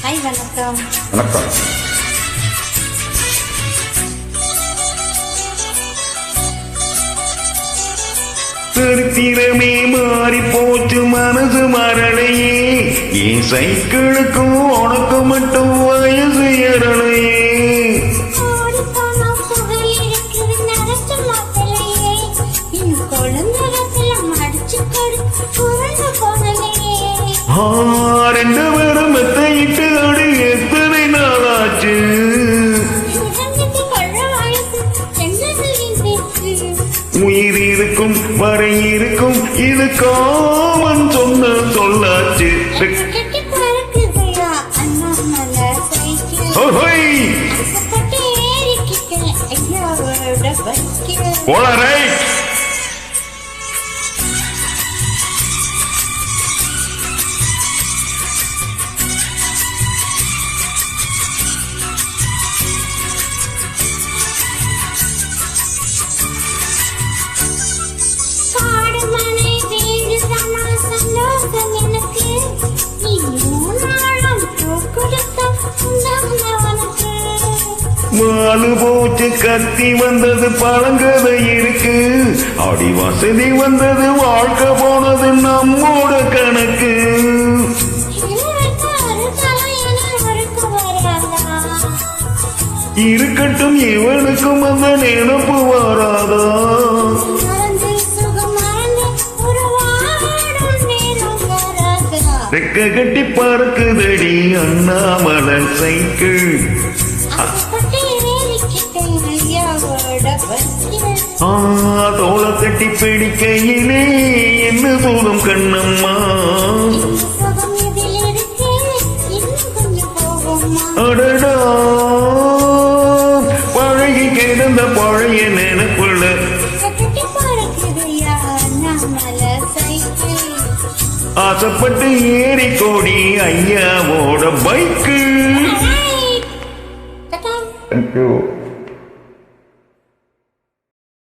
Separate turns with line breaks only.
Hi வணக்கம்.
வணக்கம். சரித்திரமே மாறி போச்சு, மனசு மரணையே. என் சைக்கிளுக்கும் உனக்கு மட்டும் வயசு ஏறலையே. ரெண்டு பேரும் மெத்தையிட்டு அடி எத்தனை நாளாச்சு. உயிர் இருக்கும் வரை இருக்கும், இது காமன் சொன்ன சொல்லாச்சு. போல ரைட். மாலு போச்சு கத்தி வந்தது பழங்கதை இருக்கு. அடி வசதி வந்தது வாழ்க்கை போனது நம்மோட கணக்கு. இருக்கட்டும் இவனுக்கும் அந்த நினைப்பு வராதா? ரெக்க கட்டி பறக்குதடி அண்ணாமலை சைக்கிள். தோளை கட்டி பிடிக்கையிலே என்ன சூதம் கண்ணம்மா. அடடா பழகி கிடந்த பழைய நினைப்புள்ள ஆசைப்பட்டு ஏறி கோடி ஐயாவோட பைக்கு. Thank you.